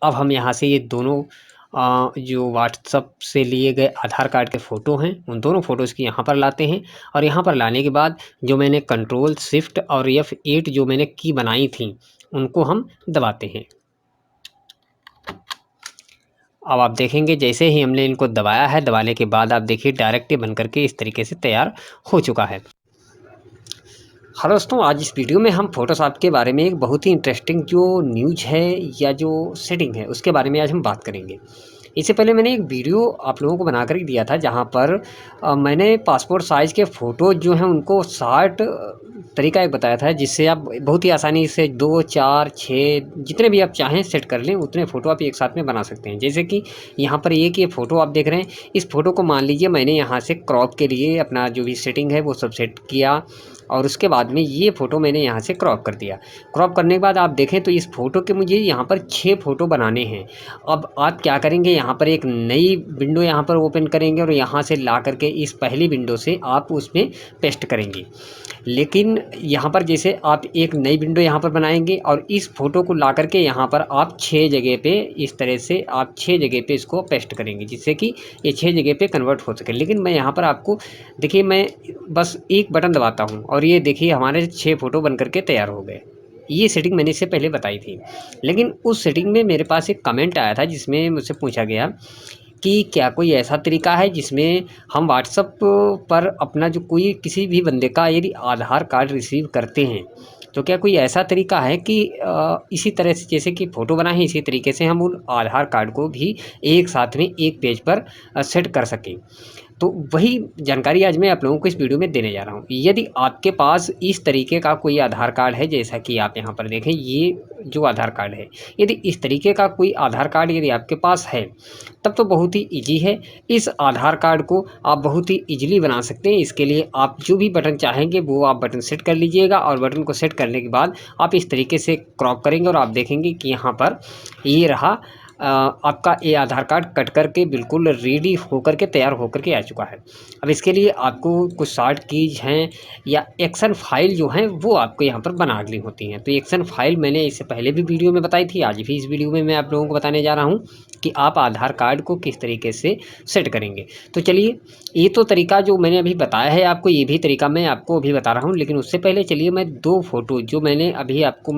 अब हम यहाँ से ये दोनों जो व्हाट्सअप से लिए गए आधार कार्ड के फ़ोटो हैं उन दोनों फ़ोटोज़ की यहाँ पर लाते हैं और यहाँ पर लाने के बाद जो मैंने कंट्रोल शिफ्ट और F8 जो मैंने की बनाई थी उनको हम दबाते हैं। अब आप देखेंगे जैसे ही हमने इनको दबाया है, दबाने के बाद आप देखिए डायरेक्ट बन करके इस तरीके से तैयार हो चुका है। हेलो दोस्तों, आज इस वीडियो में हम फ़ोटोशॉप के बारे में एक बहुत ही इंटरेस्टिंग जो न्यूज़ है या जो सेटिंग है उसके बारे में आज हम बात करेंगे। इससे पहले मैंने एक वीडियो आप लोगों को बना कर ही दिया था जहाँ पर मैंने पासपोर्ट साइज़ के फ़ोटो जो हैं उनको 60 तरीका एक बताया था जिससे आप बहुत ही आसानी से 2, 4, 6 जितने भी आप चाहें सेट कर लें उतने फ़ोटो आप एक साथ में बना सकते हैं। जैसे कि यहाँ पर एक ये फ़ोटो आप देख रहे हैं, इस फ़ोटो को मान लीजिए मैंने यहाँ से क्रॉप के लिए अपना जो भी सेटिंग है वो सब सेट किया और उसके बाद में ये फ़ोटो मैंने यहाँ से क्रॉप कर दिया। क्रॉप करने के बाद आप देखें तो इस फ़ोटो के मुझे यहाँ पर 6 फ़ोटो बनाने हैं। अब आप क्या करेंगे, यहाँ पर एक नई विंडो यहाँ पर ओपन करेंगे और यहाँ से ला करके इस पहली विंडो से आप उसमें पेस्ट करेंगे। लेकिन यहाँ पर जैसे आप एक नई विंडो यहाँ पर बनाएंगे और इस फ़ोटो को ला करके यहाँ पर आप 6 जगह पे इस तरह से आप 6 जगह पे इसको पेस्ट करेंगे जिससे कि ये 6 जगह पे कन्वर्ट हो सके। लेकिन मैं यहाँ पर आपको देखिए, मैं बस एक बटन दबाता हूँ और ये देखिए हमारे 6 फ़ोटो बन करके तैयार हो गए। ये सेटिंग मैंने इससे पहले बताई थी। लेकिन उस सेटिंग में मेरे पास एक कमेंट आया था जिसमें मुझसे पूछा गया कि क्या कोई ऐसा तरीका है जिसमें हम व्हाट्सएप पर अपना जो कोई किसी भी बंदे का यदि आधार कार्ड रिसीव करते हैं तो क्या कोई ऐसा तरीका है कि इसी तरह से जैसे कि फ़ोटो बनाए हैं इसी तरीके से हम उन आधार कार्ड को भी एक साथ में एक पेज पर सेट कर सकें। तो वही जानकारी आज मैं आप लोगों को इस वीडियो में देने जा रहा हूँ। यदि आपके पास इस तरीके का कोई आधार कार्ड है, जैसा कि आप यहाँ पर देखें ये जो आधार कार्ड है, यदि इस तरीके का कोई आधार कार्ड यदि आपके पास है तब तो बहुत ही ईजी है। इस आधार कार्ड को आप बहुत ही ईजिली बना सकते हैं। इसके लिए आप जो भी बटन चाहेंगे वो आप बटन सेट कर लीजिएगा और बटन को सेट करने के बाद आप इस तरीके से क्रॉप करेंगे और आप देखेंगे कि यहाँ पर ये रहा आपका ये आधार कार्ड कट करके बिल्कुल रेडी होकर के तैयार होकर के आ चुका है। अब इसके लिए आपको कुछ शॉर्ट कीज हैं या एक्शन फाइल जो हैं वो आपको यहाँ पर बनानी होती हैं। तो एक्शन फाइल मैंने इससे पहले भी वीडियो में बताई थी, आज भी इस वीडियो में मैं आप लोगों को बताने जा रहा हूँ कि आप आधार कार्ड को किस तरीके से सेट करेंगे। तो चलिए, ये तो तरीका जो मैंने अभी बताया है आपको, ये भी तरीका मैं आपको अभी बता रहा हूँ। लेकिन उससे पहले चलिए मैं 2 फ़ोटो जो मैंने अभी आपको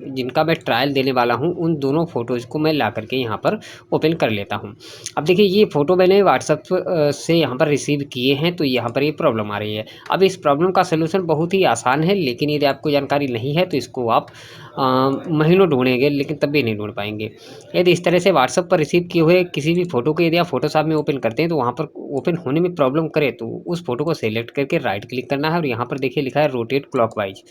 जिनका मैं ट्रायल देने वाला हूँ उन दोनों फ़ोटोज़ को मैं ला करके यहाँ पर ओपन कर लेता हूँ। अब देखिए ये फ़ोटो मैंने व्हाट्सएप से यहाँ पर रिसीव किए हैं तो यहाँ पर ये प्रॉब्लम आ रही है। अब इस प्रॉब्लम का सलूशन बहुत ही आसान है, लेकिन यदि आपको जानकारी नहीं है तो इसको आप महीनों ढूँढेंगे लेकिन तब भी नहीं ढूँढ पाएँगे। यदि इस तरह से व्हाट्सएप पर रिसीव किए हुए किसी भी फ़ोटो को यदि आप फ़ोटोशॉप में ओपन करते हैं तो वहाँ पर ओपन होने में प्रॉब्लम करे तो उस फ़ोटो को सेलेक्ट करके राइट क्लिक करना है और यहाँ पर देखिए लिखा है रोटेट क्लॉकवाइज,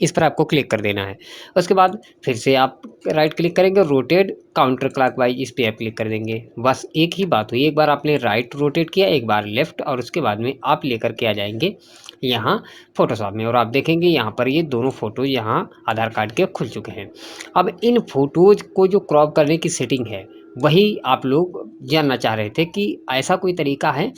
इस पर आपको क्लिक कर देना है। उसके बाद फिर से आप राइट क्लिक करेंगे और रोटेट काउंटर क्लॉकवाइज इस पे आप क्लिक कर देंगे। बस एक ही बात हुई, एक बार आपने राइट रोटेट किया, एक बार लेफ़्ट और उसके बाद में आप लेकर के आ जाएँगे यहाँ फ़ोटोशॉप में और आप देखेंगे यहाँ पर ये दोनों फ़ोटो यहाँ आधार कार्ड के खुल चुके हैं। अब इन फ़ोटोज़ को जो क्रॉप करने की सेटिंग है वही आप लोग जानना चाह रहे थे कि ऐसा कोई तरीका है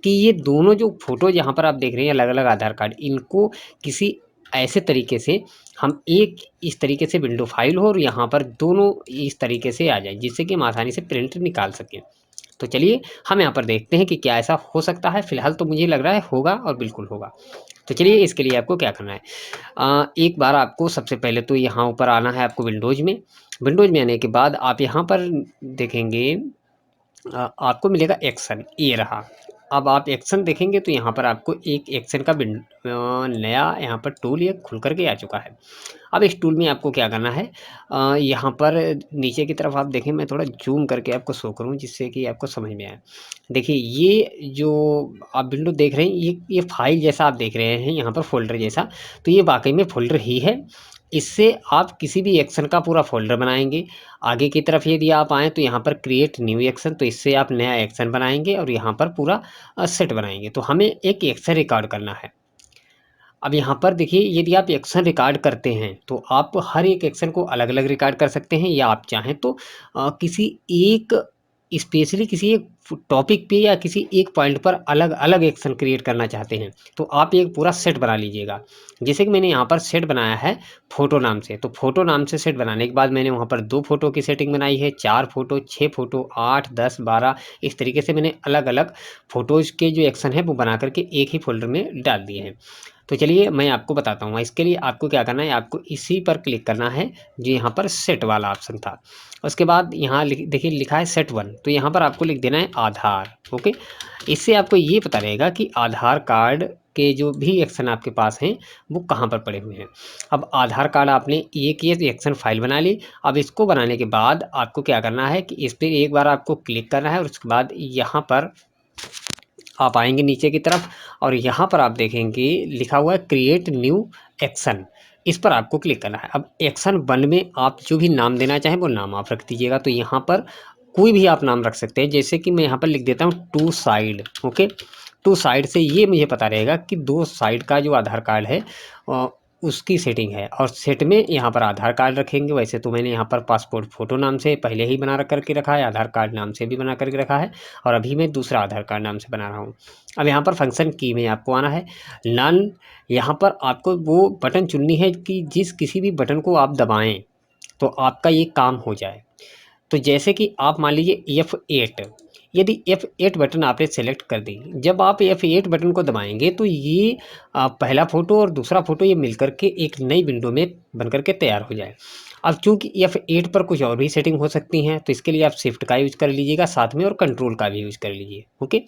कि ये दोनों जो फ़ोटो यहाँ पर आप देख रहे हैं अलग-अलग आधार कार्ड, इनको किसी ऐसे तरीके से हम एक इस तरीके से विंडो फाइल हो और यहाँ पर दोनों इस तरीके से आ जाए जिससे कि हम आसानी से प्रिंट निकाल सकें। तो चलिए हम यहाँ पर देखते हैं कि क्या ऐसा हो सकता है। फ़िलहाल तो मुझे लग रहा है होगा और बिल्कुल होगा। तो चलिए इसके लिए आपको क्या करना है, एक बार आपको सबसे पहले तो यहाँ ऊपर आना है आपको विंडोज़ में। विंडोज़ में आने के बाद आप यहाँ पर देखेंगे आपको मिलेगा एक्शन, ये रहा। अब आप एक्शन देखेंगे तो यहाँ पर आपको एक एक्शन का नया यहाँ पर टूल ये खुल कर के आ चुका है। अब इस टूल में आपको क्या करना है, यहाँ पर नीचे की तरफ आप देखें, मैं थोड़ा जूम करके आपको शो करूँ जिससे कि आपको समझ में आए। देखिए ये जो आप विंडो देख रहे हैं ये फाइल जैसा आप देख रहे हैं यहाँ पर फ़ोल्डर जैसा, तो ये वाक़ई में फ़ोल्डर ही है। इससे आप किसी भी एक्शन का पूरा फ़ोल्डर बनाएँगे। आगे की तरफ यदि आप आएँ तो यहाँ पर क्रिएट न्यू एक्शन, तो इससे आप नया एक्शन बनाएँगे और यहाँ पर पूरा सेट बनाएँगे। तो हमें एक एक्शन रिकॉर्ड करना है। अब यहाँ पर देखिए यदि आप एक्शन रिकॉर्ड करते हैं तो आप हर एक एक्शन को अलग-अलग रिकॉर्ड कर सकते हैं या आप चाहें तो किसी एक स्पेशली किसी एक टॉपिक पे या किसी एक पॉइंट पर अलग अलग एक्शन क्रिएट करना चाहते हैं तो आप एक पूरा सेट बना लीजिएगा। जैसे कि मैंने यहाँ पर सेट बनाया है फ़ोटो नाम से, तो फ़ोटो नाम से सेट बनाने के बाद मैंने वहाँ पर 2 फ़ोटो की सेटिंग बनाई है, 4 फ़ोटो, 6 फ़ोटो, 8, 10, 12 इस तरीके से मैंने अलग-अलग फ़ोटोज़ के जो एक्शन है वो बना कर के एक ही फ़ोल्डर में डाल दिए हैं। तो चलिए मैं आपको बताता हूँ, इसके लिए आपको क्या करना है, आपको इसी पर क्लिक करना है जो यहाँ पर सेट वाला ऑप्शन था। उसके बाद यहाँ देखिए लिखा है सेट 1, तो यहाँ पर आपको लिख देना है आधार। ओके, इससे आपको ये पता रहेगा कि आधार कार्ड के जो भी एक्शन आपके पास हैं वो कहाँ पर पड़े हुए हैं। अब आधार कार्ड आपने एक ये एक्शन फाइल बना ली। अब इसको बनाने के बाद आपको क्या करना है कि इस पर एक बार आपको क्लिक करना है और उसके बाद यहाँ पर आप आएंगे नीचे की तरफ और यहाँ पर आप देखेंगे लिखा हुआ है क्रिएट न्यू एक्शन, इस पर आपको क्लिक करना है। अब एक्शन 1 में आप जो भी नाम देना चाहें वो नाम आप रख दीजिएगा। तो यहाँ पर कोई भी आप नाम रख सकते हैं, जैसे कि मैं यहाँ पर लिख देता हूँ two side. Okay, two side से ये मुझे पता रहेगा कि 2 साइड का जो आधार कार्ड है उसकी सेटिंग है। और सेट में यहाँ पर आधार कार्ड रखेंगे। वैसे तो मैंने यहाँ पर पासपोर्ट फ़ोटो नाम से पहले ही बना करके रखा है, आधार कार्ड नाम से भी बना करके रखा है और अभी मैं दूसरा आधार कार्ड नाम से बना रहा हूँ। अब यहाँ पर फंक्शन की में आपको आना है नन। यहाँ पर आपको वो बटन चुननी है कि जिस किसी भी बटन को आप दबाएं तो आपका ये काम हो जाए। तो जैसे कि आप मान लीजिए F8, यदि F8 बटन आपने सेलेक्ट कर दी, जब आप F8 बटन को दबाएंगे तो ये पहला फ़ोटो और दूसरा फ़ोटो ये मिलकर के एक नई विंडो में बनकर के तैयार हो जाए। अब चूंकि F8 पर कुछ और भी सेटिंग हो सकती हैं तो इसके लिए आप शिफ्ट का यूज़ कर लीजिएगा साथ में और कंट्रोल का भी यूज़ कर लीजिए। ओके,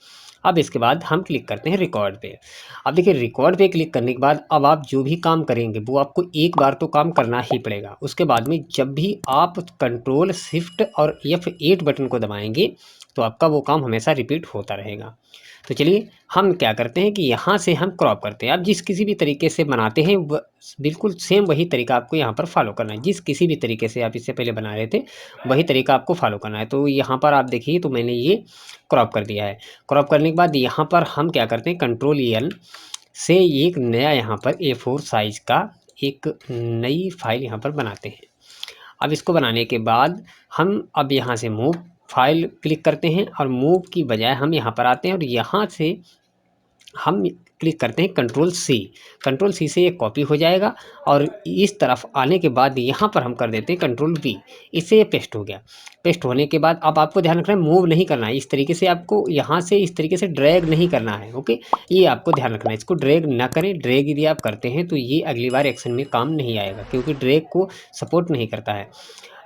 अब इसके बाद हम क्लिक करते हैं रिकॉर्ड पे। अब देखिए रिकॉर्ड पे क्लिक करने के बाद अब आप जो भी काम करेंगे वो आपको एक बार तो काम करना ही पड़ेगा। उसके बाद में जब भी आप कंट्रोल शिफ्ट और F8 बटन को दबाएंगे तो आपका वो काम हमेशा रिपीट होता रहेगा। तो चलिए हम क्या करते हैं कि यहाँ से हम क्रॉप करते हैं। आप जिस किसी भी तरीके से बनाते हैं बिल्कुल सेम वही तरीका आपको यहाँ पर फॉलो करना है। जिस किसी भी तरीके से आप इससे पहले बना रहे थे वही तरीका आपको फॉलो करना है। तो यहाँ पर आप देखिए तो मैंने ये क्रॉप कर दिया है। क्रॉप करने के बाद यहाँ पर हम क्या करते हैं कंट्रोल L से एक नया यहाँ पर A4 साइज़ का एक नई फाइल यहाँ पर बनाते हैं। अब इसको बनाने के बाद हम अब यहाँ से मूव फाइल क्लिक करते हैं और मूव की बजाय हम यहाँ पर आते हैं और यहाँ से हम क्लिक करते हैं कंट्रोल सी। कंट्रोल सी से ये कॉपी हो जाएगा और इस तरफ आने के बाद यहाँ पर हम कर देते हैं कंट्रोल वी, इससे ये पेस्ट हो गया। पेस्ट होने के बाद अब आपको ध्यान रखना है मूव नहीं करना है, इस तरीके से आपको यहाँ से इस तरीके से ड्रैग नहीं करना है। ओके, ये आपको ध्यान रखना है, इसको ड्रैग ना करें। ड्रैग यदि आप करते हैं तो ये अगली बार एक्शन में काम नहीं आएगा क्योंकि ड्रैग को सपोर्ट नहीं करता है।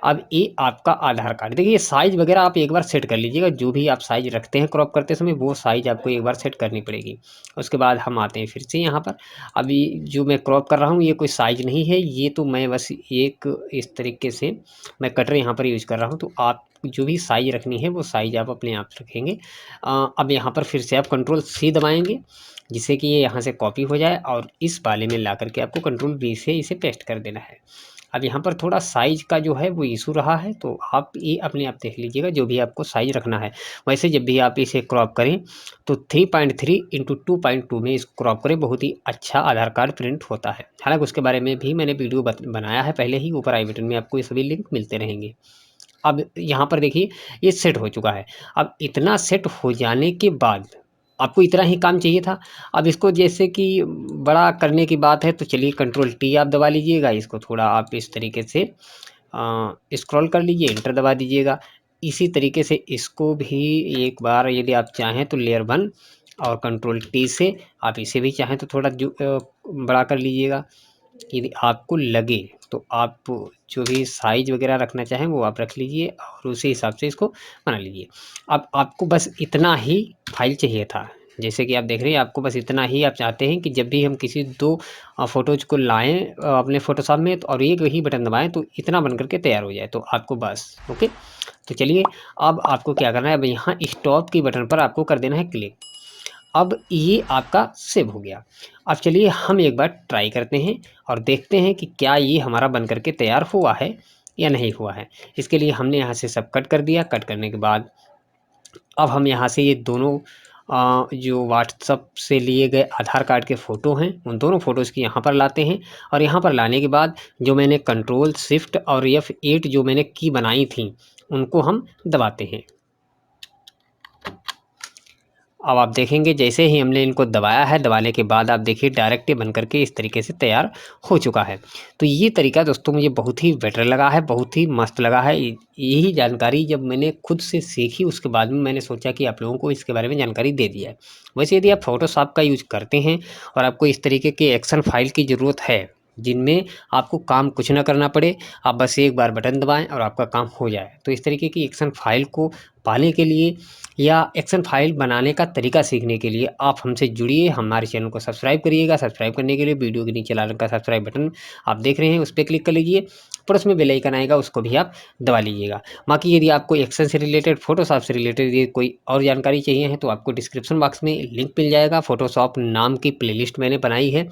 अब ये आपका आधार कार्ड देखिए साइज़ वगैरह आप एक बार सेट कर लीजिएगा, जो भी आप साइज़ रखते हैं क्रॉप करते समय वो साइज़ आपको एक बार सेट करनी पड़ेगी। उसके बाद हम आते हैं फिर से यहाँ पर। अभी जो मैं क्रॉप कर रहा हूँ ये कोई साइज़ नहीं है, ये तो मैं बस एक इस तरीके से मैं कटर यहाँ पर यूज़ कर रहा हूँ। तो आप जो भी साइज़ रखनी है वो साइज़ आप अपने आप रखेंगे। अब यहाँ पर फिर से आप कंट्रोल सी दबाएंगे जिससे कि ये यहाँ से कॉपी हो जाए और इस वाले में ला करके आपको कंट्रोल वी से इसे पेस्ट कर देना है। अब यहाँ पर थोड़ा साइज़ का जो है वो इशू रहा है तो आप ये अपने आप देख लीजिएगा जो भी आपको साइज़ रखना है। वैसे जब भी आप इसे क्रॉप करें तो 3.3 इंटू 2.2 में इसको क्रॉप करें, बहुत ही अच्छा आधार कार्ड प्रिंट होता है। हालांकि उसके बारे में भी मैंने वीडियो बनाया है पहले ही, ऊपर आई बटन में आपको ये सभी लिंक मिलते रहेंगे। अब यहाँ पर देखिए ये सेट हो चुका है। अब इतना सेट हो जाने के बाद आपको इतना ही काम चाहिए था। अब इसको जैसे कि बड़ा करने की बात है तो चलिए कंट्रोल टी आप दबा लीजिएगा, इसको थोड़ा आप इस तरीके से स्क्रॉल कर लीजिए, एंटर दबा दीजिएगा। इसी तरीके से इसको भी एक बार यदि आप चाहें तो लेयर 1 और कंट्रोल टी से आप इसे भी चाहें तो थोड़ा बड़ा कर लीजिएगा। यदि आपको लगे तो आप जो भी साइज़ वगैरह रखना चाहें वो आप रख लीजिए और उसी हिसाब से इसको बना लीजिए। अब आपको बस इतना ही फाइल चाहिए था। जैसे कि आप देख रहे हैं आपको बस इतना ही आप चाहते हैं कि जब भी हम किसी 2 फ़ोटोज़ को लाएँ अपने फ़ोटोशॉप में और एक ही बटन दबाएँ तो इतना बन कर के तैयार हो जाए, तो आपको बस ओके। तो चलिए अब आपको क्या करना है, अब यहाँ स्टॉप की बटन पर आपको कर देना है क्लिक। अब ये आपका सेव हो गया। अब चलिए हम एक बार ट्राई करते हैं और देखते हैं कि क्या ये हमारा बन कर के तैयार हुआ है या नहीं हुआ है। इसके लिए हमने यहाँ से सब कट कर दिया। कट करने के बाद अब हम यहाँ से ये दोनों जो व्हाट्सएप से लिए गए आधार कार्ड के फ़ोटो हैं उन दोनों फ़ोटोज़ की यहाँ पर लाते हैं और यहाँ पर लाने के बाद जो मैंने कंट्रोल शिफ्ट और F8 जो मैंने की बनाई थी उनको हम दबाते हैं। अब आप देखेंगे जैसे ही हमने इनको दबाया है, दबाने के बाद आप देखिए डायरेक्ट ये बन करके इस तरीके से तैयार हो चुका है। तो ये तरीका दोस्तों मुझे बहुत ही बेटर लगा है, बहुत ही मस्त लगा है। यही जानकारी जब मैंने खुद से सीखी उसके बाद में मैंने सोचा कि आप लोगों को इसके बारे में जानकारी दे दिया है। वैसे यदि आप फ़ोटोशॉप का यूज़ करते हैं और आपको इस तरीके के एक्शन फाइल की ज़रूरत है, जिनमें आपको काम कुछ ना करना पड़े, आप बस एक बार बटन दबाएँ और आपका काम हो जाए। तो इस तरीके की एक्शन फाइल को पाने के लिए या एक्शन फाइल बनाने का तरीका सीखने के लिए आप हमसे जुड़िए, हमारे चैनल को सब्सक्राइब करिएगा। सब्सक्राइब करने के लिए वीडियो के नीचे लाल रंग का सब्सक्राइब बटन आप देख रहे हैं, उस पे क्लिक कर लीजिए। पर उसमें बेल आइकन आएगा, उसको भी आप दबा लीजिएगा। बाकी यदि आपको एक्शन से रिलेटेड, फ़ोटोशॉप से रिलेटेड यदि कोई और जानकारी चाहिए है तो आपको डिस्क्रिप्शन बॉक्स में लिंक मिल जाएगा। फ़ोटोशॉप नाम की प्लेलिस्ट मैंने बनाई है,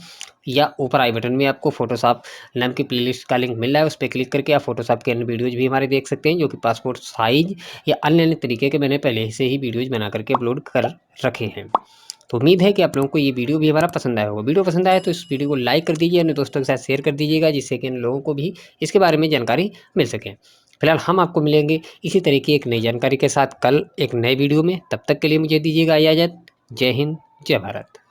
या ऊपर आई बटन में आपको फ़ोटोशॉप नाम की प्लेलिस्ट का लिंक मिल रहा है, उस पे क्लिक करके आप फ़ोटोशॉप के अन्य वीडियोज़ भी हमारे देख सकते हैं, जो कि पासपोर्ट साइज़ या अन्य तरीके के मैंने पहले से ही वीडियोज़ बना करके अपलोड कर रखे हैं। तो उम्मीद है कि आप लोगों को ये वीडियो भी हमारा पसंद आया होगा। वीडियो पसंद आया तो इस वीडियो को लाइक कर दीजिए, अन्य दोस्तों के साथ शेयर कर दीजिएगा, जिससे कि इन लोगों को भी इसके बारे में जानकारी मिल सके। फिलहाल हम आपको मिलेंगे इसी तरह की एक नई जानकारी के साथ कल एक नए वीडियो में। तब तक के लिए मुझे दीजिएगा इजाज़त। जय हिंद, जय भारत।